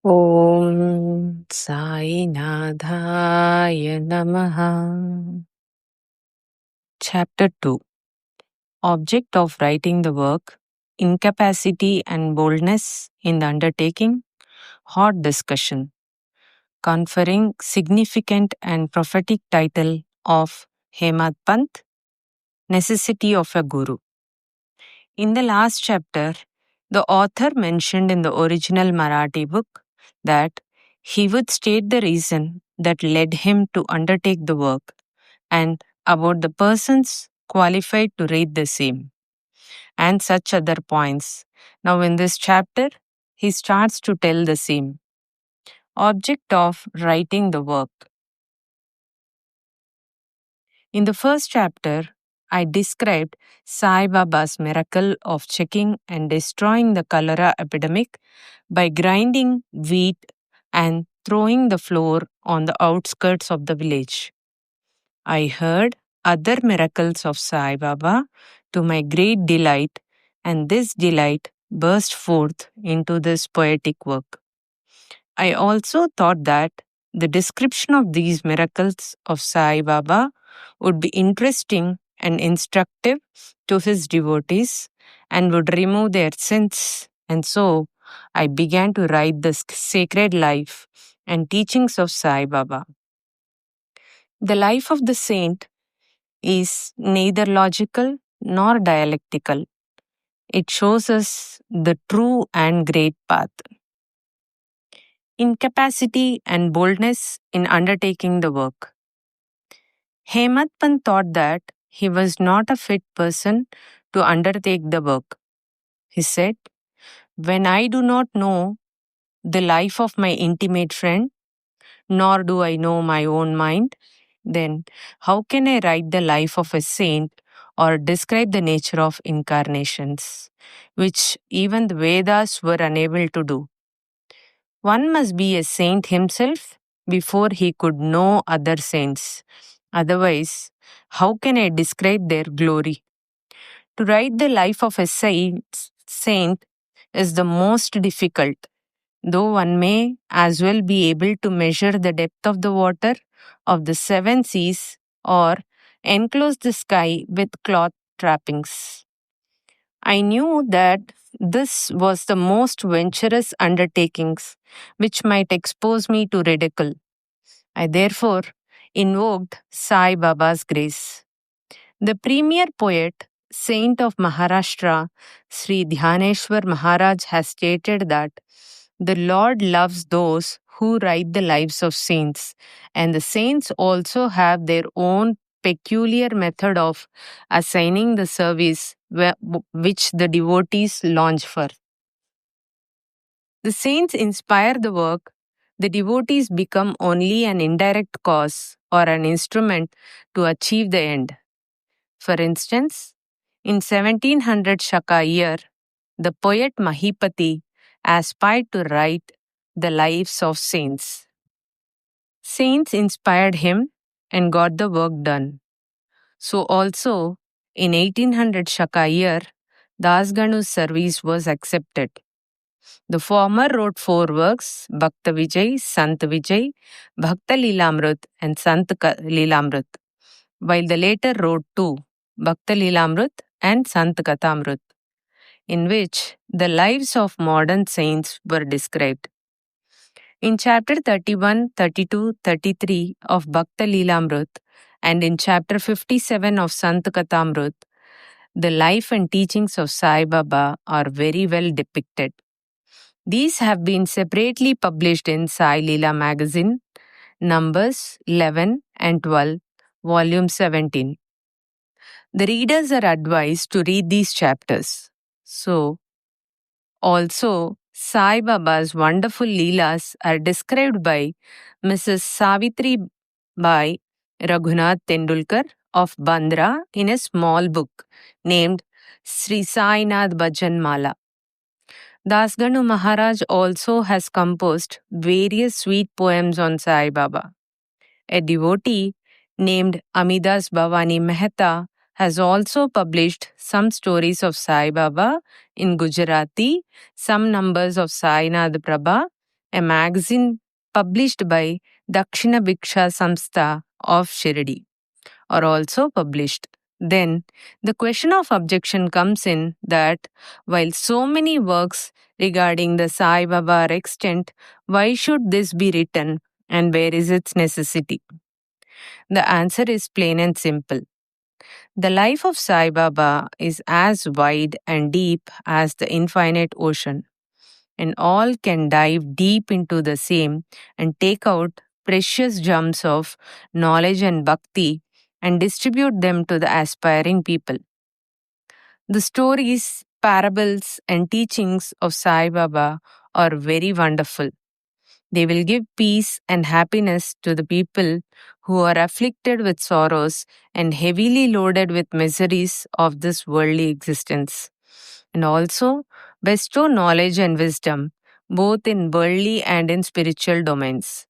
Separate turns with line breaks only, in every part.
Om Sai Nadhaya Namaha. Chapter 2. Object of writing the work: Incapacity and boldness in the undertaking. Hot discussion. Conferring significant and prophetic title of Hemadpant, Necessity of a Guru. In the last chapter, the author mentioned in the original Marathi book that he would state the reason that led him to undertake the work and about the persons qualified to read the same, and such other points. Now, in this chapter, he starts to tell the same. Object of writing the work. In the first chapter, I described Sai Baba's miracle of checking and destroying the cholera epidemic by grinding wheat and throwing the flour on the outskirts of the village. I heard other miracles of Sai Baba to my great delight, and this delight burst forth into this poetic work. I also thought that the description of these miracles of Sai Baba would be interesting and instructive to his devotees and would remove their sins. And so I began to write the sacred life and teachings of Sai Baba. The life of the saint is neither logical nor dialectical. It shows us the true and great path. Incapacity and boldness in undertaking the work. Hemadpant thought that he was not a fit person to undertake the work. He said, "When I do not know the life of my intimate friend, nor do I know my own mind, then how can I write the life of a saint or describe the nature of incarnations, which even the Vedas were unable to do? One must be a saint himself before he could know other saints. Otherwise, how can I describe their glory? To write the life of a saint is the most difficult, though one may as well be able to measure the depth of the water of the seven seas or enclose the sky with cloth trappings. I knew that this was the most venturous undertakings which might expose me to ridicule. I therefore invoked Sai Baba's grace. The premier poet, saint of Maharashtra, Sri Dhyaneshwar Maharaj, has stated that the Lord loves those who write the lives of saints, and the saints also have their own peculiar method of assigning the service which the devotees launch for. The saints inspire the work, the devotees become only an indirect cause or an instrument to achieve the end. For instance, in 1700 Shaka year, the poet Mahipati aspired to write the lives of saints. Saints inspired him and got the work done. So also, in 1800 Shaka year, Dasganu's service was accepted. The former wrote 4 works: Bhakta Vijay, Sant Vijay, Bhakta Lilamrut, and Sant Lilamrut, while the later wrote 2, Bhakta Lilamrut and Sant Kathamrut, in which the lives of modern saints were described. In chapter 31, 32, 33 of Bhakta Lilamrut and in chapter 57 of Sant Kathamrut, the life and teachings of Sai Baba are very well depicted. These have been separately published in Sai Leela magazine, numbers 11 and 12, volume 17. The readers are advised to read these chapters. So, also, Sai Baba's wonderful Leelas are described by Mrs. Savitri Bai Raghunath Tendulkar of Bandra in a small book named Sri Sainath Bhajan Mala. Dasganu Maharaj also has composed various sweet poems on Sai Baba. A devotee named Amidas Bhavani Mehta has also published some stories of Sai Baba in Gujarati, some numbers of Sainath Prabha, a magazine published by Dakshina Bhiksha Samstha of Shirdi, are also published. Then the question of objection comes in that while so many works regarding the Sai Baba are extant, why should this be written and where is its necessity? The answer is plain and simple. The life of Sai Baba is as wide and deep as the infinite ocean, and all can dive deep into the same and take out precious gems of knowledge and bhakti and distribute them to the aspiring people. The stories, parables, and teachings of Sai Baba are very wonderful. They will give peace and happiness to the people who are afflicted with sorrows and heavily loaded with miseries of this worldly existence, and also bestow knowledge and wisdom both in worldly and in spiritual domains.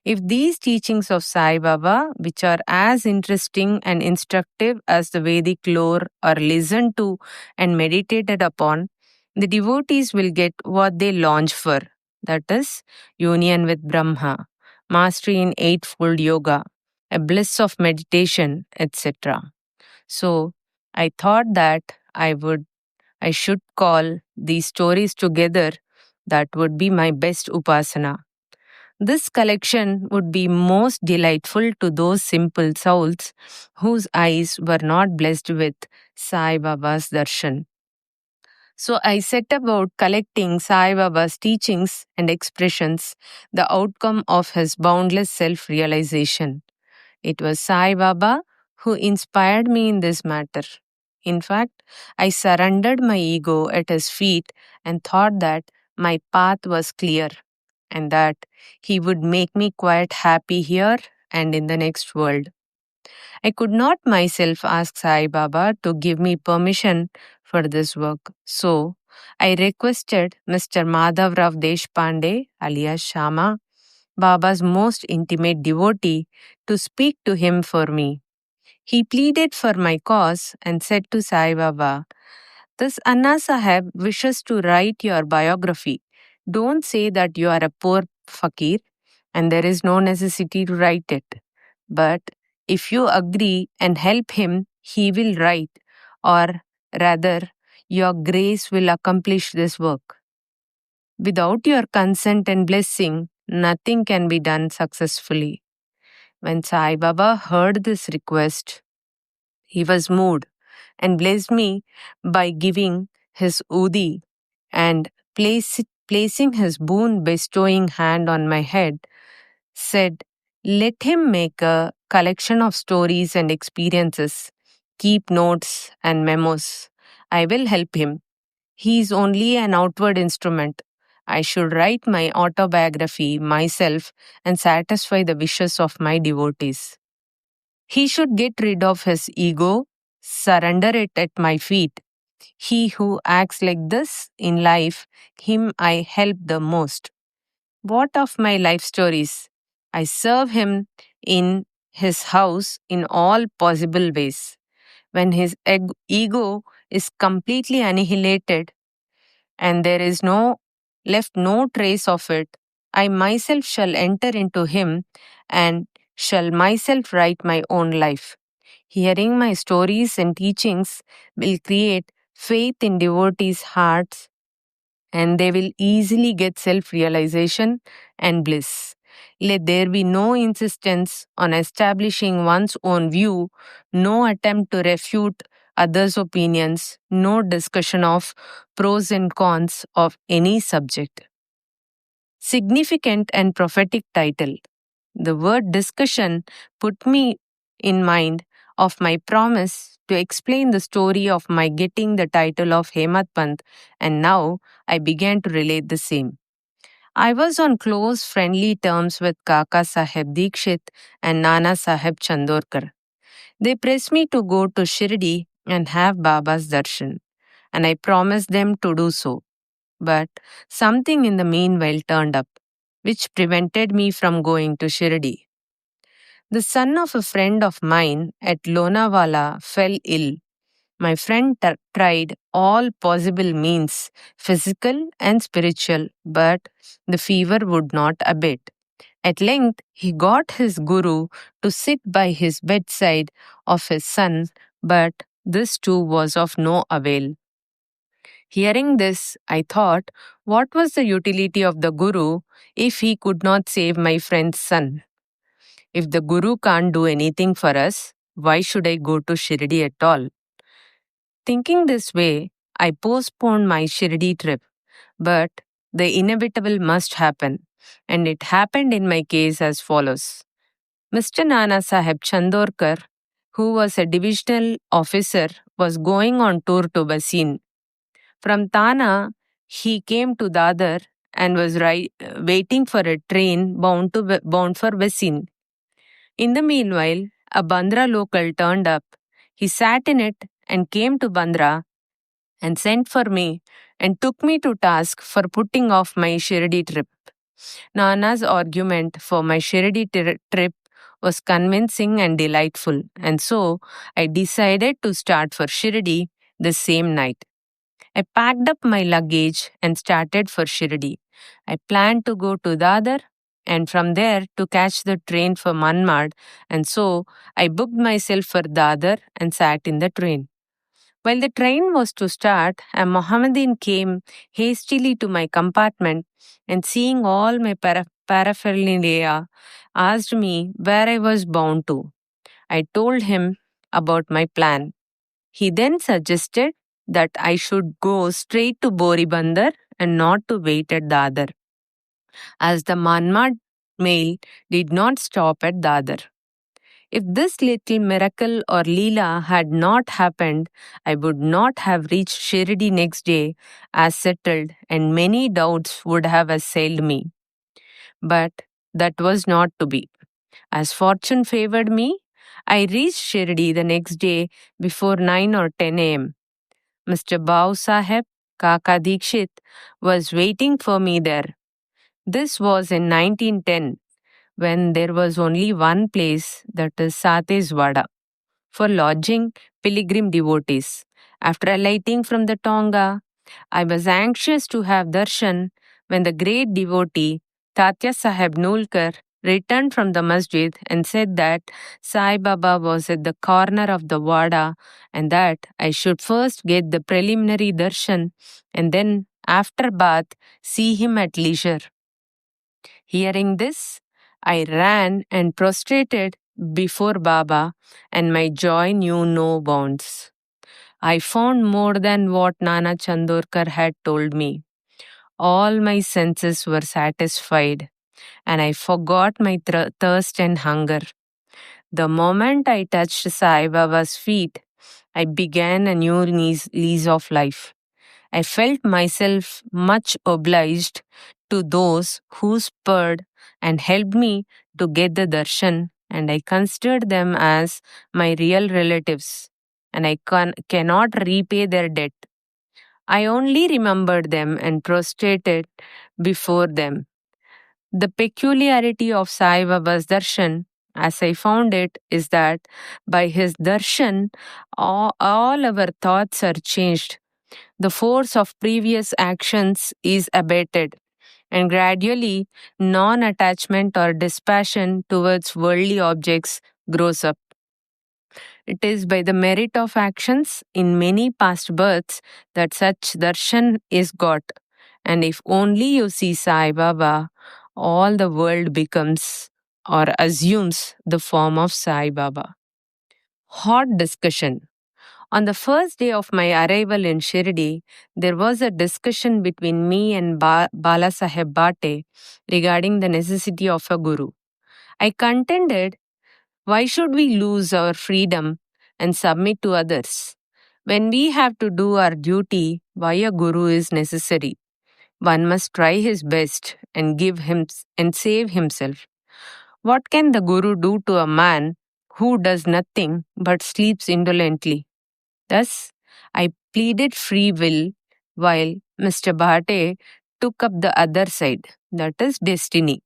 If these teachings of Sai Baba, which are as interesting and instructive as the Vedic lore, are listened to and meditated upon, the devotees will get what they launch for, that is, union with Brahma, mastery in eightfold yoga, a bliss of meditation, etc. So, I thought that I should call these stories together. That would be my best upasana. This collection would be most delightful to those simple souls whose eyes were not blessed with Sai Baba's darshan. So I set about collecting Sai Baba's teachings and expressions, the outcome of his boundless self realization. It was Sai Baba who inspired me in this matter. In fact, I surrendered my ego at his feet and thought that my path was clear and that he would make me quite happy here and in the next world. I could not myself ask Sai Baba to give me permission for this work. So I requested Mr. Madhav Rao Deshpande, alias Shama, Baba's most intimate devotee, to speak to him for me. He pleaded for my cause and said to Sai Baba, "This Anna Sahib wishes to write your biography. Don't say that you are a poor fakir and there is no necessity to write it. But if you agree and help him, he will write, or rather, your grace will accomplish this work. Without your consent and blessing, nothing can be done successfully." When Sai Baba heard this request, he was moved and blessed me by giving his udi and placing his boon bestowing hand on my head, said, "Let him make a collection of stories and experiences, keep notes and memos. I will help him. He is only an outward instrument. I should write my autobiography myself and satisfy the wishes of my devotees. He should get rid of his ego, surrender it at my feet. He who acts like this in life, him I help the most. What of my life stories? I serve him in his house in all possible ways. When his ego is completely annihilated and there is no trace of it, I myself shall enter into him and shall myself write my own life. Hearing my stories and teachings will create faith in devotees' hearts and they will easily get self realization and bliss. Let there be no insistence on establishing one's own view, no attempt to refute others' opinions, no discussion of pros and cons of any subject. Significant and prophetic title. The word discussion put me in mind of my promise to explain the story of my getting the title of Hemadpant, and now I began to relate the same. I was on close friendly terms with Kaka Saheb Dikshit and Nana Saheb Chandorkar. They pressed me to go to Shirdi and have Baba's darshan, and I promised them to do so. But something in the meanwhile turned up, which prevented me from going to Shirdi. The son of a friend of mine at Lonavala fell ill, My friend tried all possible means, physical and spiritual, but the fever would not abate. At length, he got his guru to sit by his bedside of his son, but this too was of no avail. Hearing this, I thought, what was the utility of the guru if he could not save my friend's son? If the guru can't do anything for us, why should I go to Shirdi at all? Thinking this way, I postponed my Shirdi trip, but the inevitable must happen, and it happened in my case as follows. Mr. Nana Saheb Chandorkar, who was a divisional officer, was going on tour to Basin. From Tana, he came to Dadar and was waiting for a train bound for Basin. In the meanwhile, a Bandra local turned up. He sat in it and came to Bandra and sent for me and took me to task for putting off my Shirdi trip. Nana's argument for my Shirdi trip was convincing and delightful, and so I decided to start for Shirdi the same night. I packed up my luggage and started for Shirdi. I planned to go to Dadar and from there to catch the train for Manmad, and so I booked myself for Dadar and sat in the train. While the train was to start, a Mohammedan came hastily to my compartment and, seeing all my paraphernalia, asked me where I was bound to. I told him about my plan. He then suggested that I should go straight to Boribandar and not to wait at Dadar, as the Manmad mail did not stop at Dadar. If this little miracle or Leela had not happened, I would not have reached Shirdi next day as settled, and many doubts would have assailed me. But that was not to be. As fortune favored me, I reached Shirdi the next day before 9 or 10 a.m. Mr. Bau Saheb, Kaka Dikshit, was waiting for me there. This was in 1910, when there was only one place, that is Sate's Vada, for lodging pilgrim devotees. After alighting from the Tonga, I was anxious to have darshan when the great devotee Tatya Saheb Nulkar returned from the masjid and said that Sai Baba was at the corner of the Wada and that I should first get the preliminary darshan and then, after bath, see him at leisure. Hearing this, I ran and prostrated before Baba, and my joy knew no bounds. I found more than what Nana Chandorkar had told me. All my senses were satisfied, and I forgot my thirst and hunger. The moment I touched Sai Baba's feet, I began a new lease of life. I felt myself much obliged to those who spurred and helped me to get the darshan, and I considered them as my real relatives, and I cannot repay their debt. I only remembered them and prostrated before them. The peculiarity of Sai Baba's darshan, as I found it, is that by his darshan, all our thoughts are changed. The force of previous actions is abated, and gradually non attachment or dispassion towards worldly objects grows up. It is by the merit of actions in many past births that such darshan is got, and if only you see Sai Baba, all the world becomes or assumes the form of Sai Baba. Hot discussion. On the first day of my arrival in Shirdi, there was a discussion between me and Balasaheb Bhate regarding the necessity of a guru. I contended, why should we lose our freedom and submit to others? When we have to do our duty, why a guru is necessary? One must try his best and give him and save himself. What can the guru do to a man who does nothing but sleeps indolently? Thus, I pleaded free will while Mr. Bhate took up the other side, that is destiny,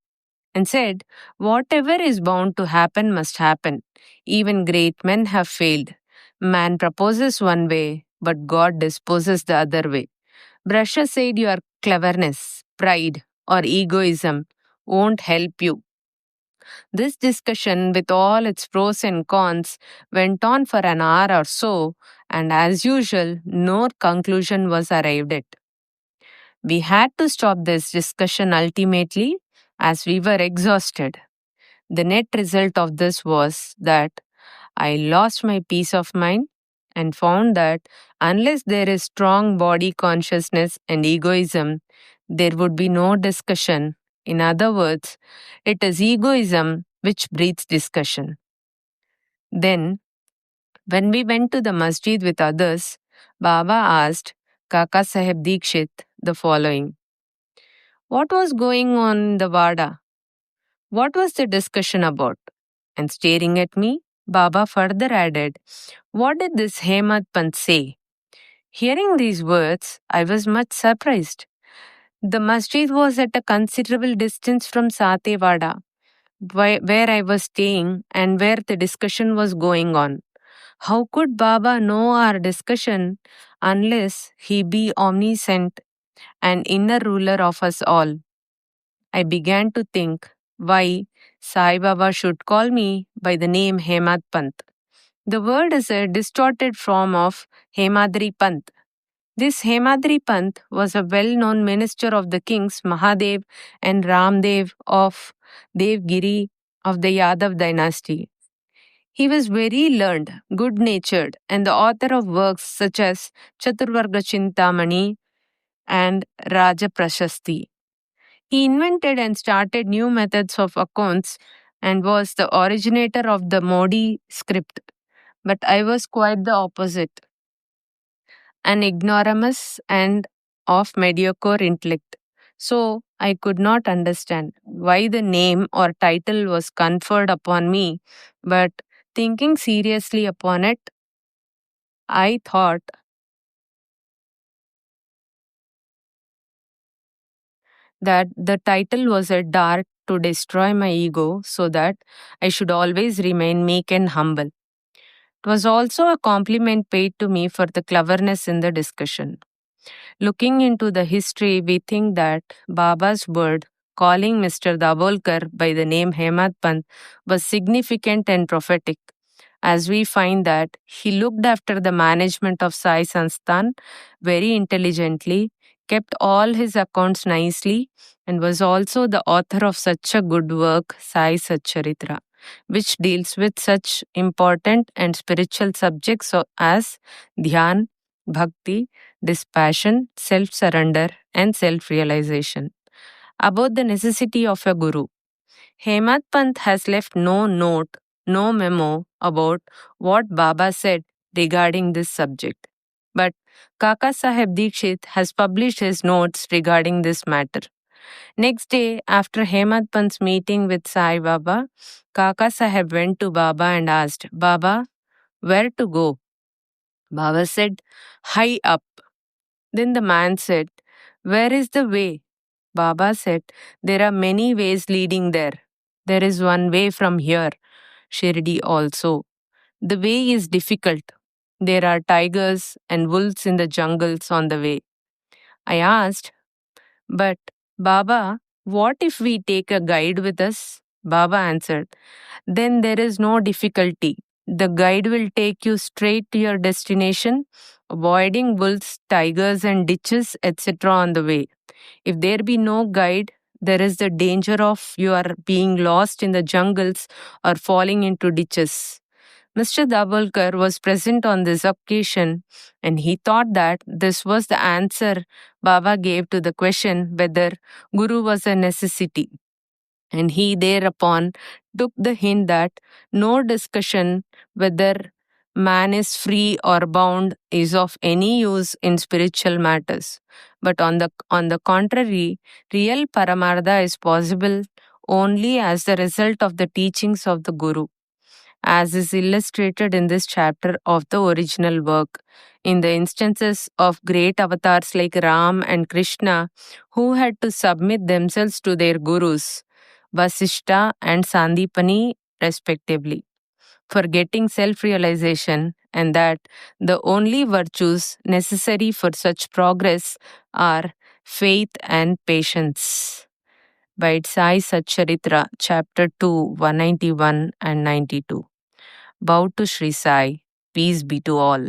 and said, whatever is bound to happen must happen. Even great men have failed. Man proposes one way, but God disposes the other way. Brusha said your cleverness, pride, or egoism won't help you. This discussion, with all its pros and cons, went on for an hour or so, and as usual, no conclusion was arrived at. We had to stop this discussion ultimately as we were exhausted. The net result of this was that I lost my peace of mind and found that unless there is strong body consciousness and egoism, there would be no discussion. In other words, it is egoism which breeds discussion. Then, when we went to the masjid with others, Baba asked Kaka Saheb Dikshit the following: What was going on in the Vada? What was the discussion about? And staring at me, Baba further added, What did this Hemadpant say? Hearing these words, I was much surprised. The masjid was at a considerable distance from Satewada, where I was staying and where the discussion was going on. How could Baba know our discussion unless he be omniscient and inner ruler of us all? I began to think why Sai Baba should call me by the name Hemadpant. The word is a distorted form of Hemadri Pant. This Hemadri Pant was a well-known minister of the kings Mahadev and Ramdev of Devgiri of the Yadav dynasty. He was very learned, good-natured, and the author of works such as Chaturvarga Chintamani and Raja Prashasti. He invented and started new methods of accounts and was the originator of the Modi script. But I was quite the opposite, an ignoramus and of mediocre intellect. So I could not understand why the name or title was conferred upon me, but thinking seriously upon it, I thought that the title was a dart to destroy my ego so that I should always remain meek and humble. It was also a compliment paid to me for the cleverness in the discussion. Looking into the history, we think that Baba's word calling Mr. Dabolkar by the name Hemad Pant was significant and prophetic, as we find that he looked after the management of Sai Sansthan very intelligently, kept all his accounts nicely, and was also the author of such a good work, Sai Satcharitra, which deals with such important and spiritual subjects as dhyan, bhakti, dispassion, self surrender, and self realization. About the necessity of a guru, Hemad Pant has left no note, no memo about what Baba said regarding this subject. But Kaka Saheb Dikshit has published his notes regarding this matter. Next day, after Hemad Pant's meeting with Sai Baba, Kaka Saheb went to Baba and asked, Baba, where to go? Baba said, high up. Then the man said, Where is the way? Baba said, There are many ways leading there. There is one way from here, Shirdi also. The way is difficult. There are tigers and wolves in the jungles on the way. I asked, But Baba, what if we take a guide with us? Baba answered, Then there is no difficulty. The guide will take you straight to your destination, avoiding wolves, tigers, and ditches, etc. on the way. If there be no guide, there is the danger of you are being lost in the jungles or falling into ditches. Mr. Dabolkar was present on this occasion and he thought that this was the answer Baba gave to the question whether Guru was a necessity. And he thereupon took the hint that no discussion whether man is free or bound is of any use in spiritual matters. But on the contrary, real paramartha is possible only as the result of the teachings of the Guru, as is illustrated in this chapter of the original work. In the instances of great avatars like Ram and Krishna, who had to submit themselves to their gurus, Vasishta and Sandipani, respectively, for getting self realization and that the only virtues necessary for such progress are faith and patience. By Sai Satcharitra, Chapter 2, 191 and 92. Bow to Sri Sai. Peace be to all.